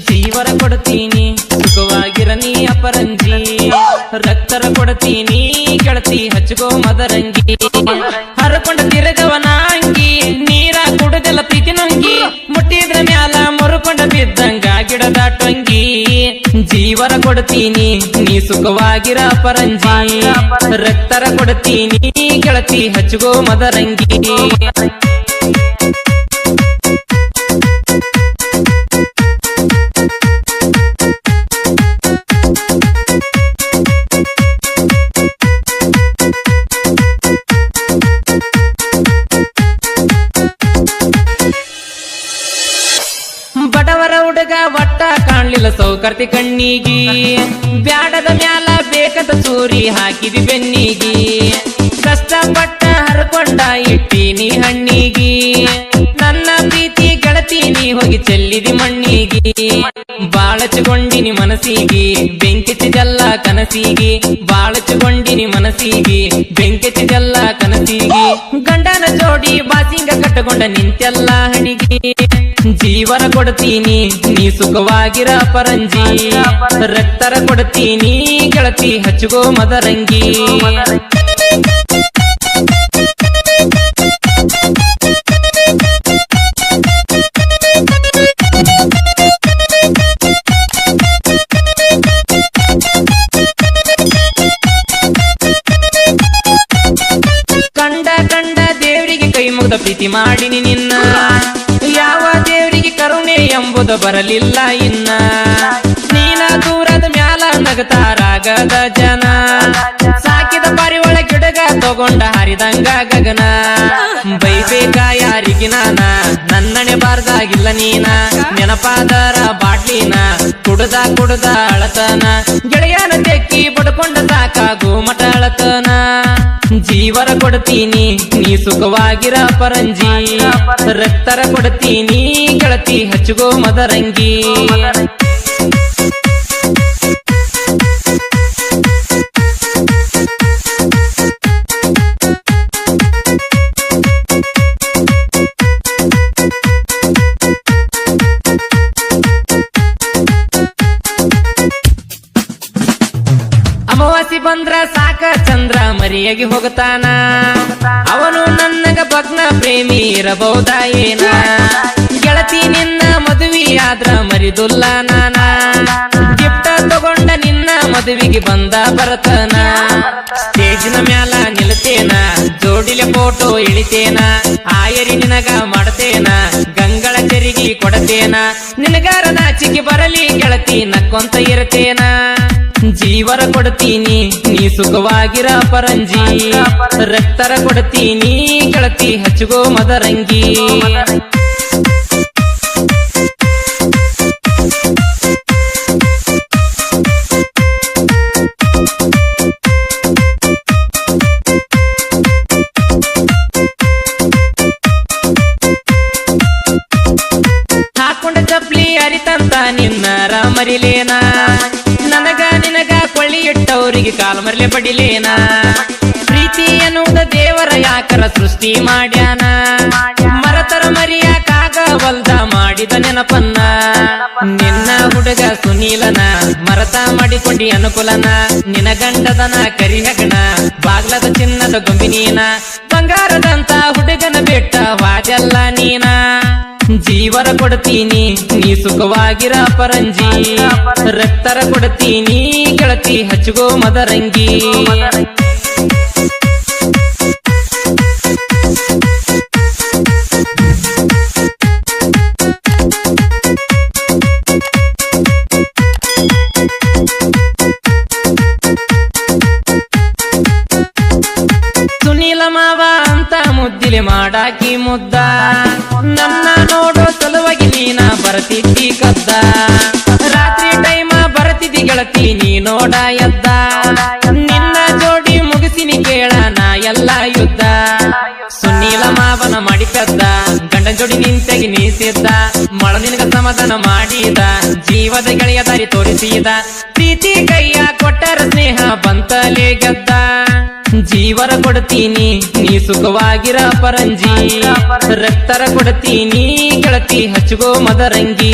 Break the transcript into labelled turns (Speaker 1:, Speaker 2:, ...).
Speaker 1: ಜೀವರ ಕೊಡ್ತೀನಿ ಸುಖವಾಗಿರ ನೀ ಅಪರಂಜಿ, ರಕ್ತರ ಕೊಡ್ತೀನಿ ಗೆಳತಿ ಹಚ್ಕೋ ಮದರಂಗಿ. ಹರಕೊಂಡ ತಿರುಗವನ ಅಂಗಿ, ನೀರ ಕುಡದೆಲ್ಲ ಪ್ರೀತಿ ನುಂಗಿ, ಮುಟ್ಟಿದ್ರ ಮ್ಯಾಲ ಮುರುಕೊಂಡ ಬಿದ್ದಂಗ ಗಿಡದ ಟೊಂಗಿ. ಜೀವರ ಕೊಡ್ತೀನಿ ನೀ ಸುಖವಾಗಿರ ಅಪರಂಜಿ, ರಕ್ತರ ಕೊಡ್ತೀನಿ ಗೆಳತಿ ಹಚ್ಕೋ ಮದರಂಗಿ. ಬಡವರ ಹುಡುಗ ಒಟ್ಟ ಕಾಣ್ಲಿಲ್ಲ ಸೌಕರ್ತಿ ಕಣ್ಣಿಗಿ, ಬ್ಯಾಡದ ಮ್ಯಾಲ ಬೇಕಂತ ಚೂರಿ ಹಾಕಿದಿ ಬೆನ್ನಿಗಿ. ಕಷ್ಟಪಟ್ಟ ಹರ್ಕೊಂಡ ಇಟ್ಟೀನಿ ಹಣ್ಣಿಗಿ, ನನ್ನ ಪ್ರೀತಿ ಗೆಳತಿ ನೀ ಹೋಗಿ ಚೆಲ್ಲಿದಿ ಮಣ್ಣಿಗಿ. ಬಾಳಚುಗೊಂಡಿನಿ ಮನಸ್ಸಿಗಿ ಬೆಂಕಿಚಿದೆಲ್ಲ ಕನಸಿಗಿ, ಬಾಳಚುಗೊಂಡಿನಿ ಮನಸ್ಸಿಗಿ ಬೆಂಕಿಚಿದೆಲ್ಲ ಕನಸಿಗಿ. ಗಂಡನ ಜೋಡಿ ಬಾಸಿಂಗ ಕಟ್ಟಕೊಂಡ ನಿಂತೆಲ್ಲ ಹಣಿಗಿ. ಜೀವನ ಕೊಡ್ತೀನಿ ನೀ ಸುಖವಾಗಿರ ಪರಂಜಿ, ರಕ್ತರ ಕೊಡ್ತೀನಿ ಗೆಳತಿ ಹಚ್ಚುಗೋ ಮದರಂಗಿ. ಕಂಡ ದೇವರಿಗೆ ಕೈ ಮುಗ್ದ ಪ್ರೀತಿ ಮಾಡಿನಿ ನಿನ್ನ, ಯಾವ ದೇವರಿಗೆ ಕರುಣೆ ಎಂಬುದು ಬರಲಿಲ್ಲ ಇನ್ನ. ನೀನ ದೂರದ ಮ್ಯಾಲ ನಗತಾರಾಗದ ಜನ, ಸಾಕಿದ ಪಾರಿವಾಳ ಗಿಡಗ ತಗೊಂಡ ಹರಿದಂಗ ಗಗನ. ಬೈಬೇಕ ಯಾರಿಗೆ ನಾನ, ನನ್ನಣೆ ಬಾರ್ದಾಗಿಲ್ಲ ನೀನ. ನೆನಪಾದರ ಬಾಟ್ಲಿನ ಕುಡ್ದ ಅಳತನ, ಗೆಳೆಯನ ತೆಕ್ಕಿ ಬಡ್ಕೊಂಡ ಸಾಕಾಗು ಮಠ ಅಳತನ. ಜೀವರ ಕೊಡ್ತೀನಿ ನೀ ಸುಖವಾಗಿರ ಪರಂಜಿ, ರಕ್ತರ ಕೊಡ್ತೀನಿ ಗೆಳತಿ ಹಚ್ಚುಗೋ ಮದರಂಗಿ. ಅಮಾವಾಸಿ ಬಂದ್ರ ಸಾಕ ಚಂದ್ರ ಮರಿಯಾಗಿ ಹೋಗತಾನ, ಅವನು ನನ್ನಗ ಭಗ್ನ ಪ್ರೇಮಿ ಇರಬಹುದ ಏನ. ಗೆಳತಿ ನಿನ್ನ ಮದುವೆ ಆದ್ರ ಮರಿದುಲ್ಲ ನಾನ, ಗಿಫ್ಟ ತಗೊಂಡ ನಿನ್ನ ಮದುವೆಗೆ ಬಂದ ಬರತನ. ಸ್ಟೇಜಿನ ಮ್ಯಾಲ ನಿಲ್ತೇನ, ಜೋಡಿಲೆ ಫೋಟೋ ಇಳಿತೇನ, ಆಯರಿ ನಿನಗ ಮಾಡ್ತೇನ, ಗಂಗಳ ತೆರಿಗೆ ಕೊಡತೇನ. ನಿನಗಾರ ನಾಚಿಕೆ ಬರಲಿ ಗೆಳತಿ ನಕ್ಕೊಂತ ಇರತೇನ. ಜೀವರ ಕೊಡ್ತೀನಿ ನೀ ಸುಖವಾಗಿರ ಪರಂಜಿ, ರಕ್ತರ ಕೊಡ್ತೀನಿ ಗೆಳತಿ ಹಚ್ಚುಗೋ ಮದರಂಗಿ. ಹಾಕೊಂಡ ಚಪ್ಲಿ ಅರಿತಂತ ನಿನ್ನರ ಮರಿಲೇನ, ನನಗ ನಿನಗ ಕೊಳ್ಳಿ ಇಟ್ಟವರಿಗೆ ಕಾಲ್ ಮರ್ಲೆ ಬಡಿಲೇನ. ಪ್ರೀತಿ ಎನ್ನುವುದ ದೇವರ ಯಾಕರ ಸೃಷ್ಟಿ ಮಾಡ್ಯಾನ, ಮರತರ ಮರಿಯಾಕಾಗವಲ್ದ ಮಾಡಿದ ನೆನಪನ್ನ. ನಿನ್ನ ಹುಡುಗ ಸುನೀಲನ ಮರತ ಮಾಡಿಕೊಂಡಿ ಅನುಕೂಲನ, ನಿನ ಗಂಡದನ ಕರಿಹಗಣ ಬಾಗ್ಲದ ಚಿನ್ನದ ಗೊಂಬಿನೀನ. ಬಂಗಾರದಂತ ಹುಡುಗನ ಬೆಟ್ಟ ವಾದೆಲ್ಲ ನೀನ. ಜೀವರ ಕೊಡ್ತೀನಿ ನೀ ಸುಖವಾಗಿರ ಪರಂಜಿ, ರಕ್ತರ ಕೊಡ್ತೀನಿ ಗೆಳತಿ ಹಚ್ಚುಗೋ ಮದರಂಗಿ. ಸುನೀಲ ಮಾವ ಅಂತ ಮುದ್ದಿಲೆ ಮಾಡಾಕಿ ಮುದ್ದ, ನನ್ನ ನೋಡೋ ಸಲುವಾಗಿ ನೀನ ಬರತಿದ್ದಿ ಕದ್ದ. ರಾತ್ರಿ ಟೈಮ ಬರತಿದ್ದಿ ಗೆಳತಿ ನೀ ನೋಡ ಎದ್ದ, ನಿನ್ನ ಜೋಡಿ ಮುಗಿಸಿನಿ ಕೇಳ ನಾ ಎಲ್ಲ ಯುದ್ಧ. ಸುನೀಲ ಮಾವನ ಮಾಡಿ ಪೆದ್ದ, ಗಂಡನ ಜೋಡಿ ನಿಂತೆಗಿ ನೀಸಿದ್ದ, ಮಳ ನಿನಗ ಸಮಾಧಾನ ಮಾಡಿದ, ಜೀವದ ಗೆಳೆಯ ದಾರಿ ತೋರಿಸಿದ. ಪ್ರೀತಿ ಕೈಯ ಕೊಟ್ಟರ ಸ್ನೇಹ ಬಂತಲೇ ಗೆದ್ದ. ಜೀವರ ಕೊಡ್ತೀನಿ ನೀ ಸುಖವಾಗಿರ ಪರಂಜಿ, ರಕ್ತರ ಕೊಡ್ತೀನಿ ಗೆಳತಿ ಹಚ್ಚುಗೋ ಮದರಂಗಿ.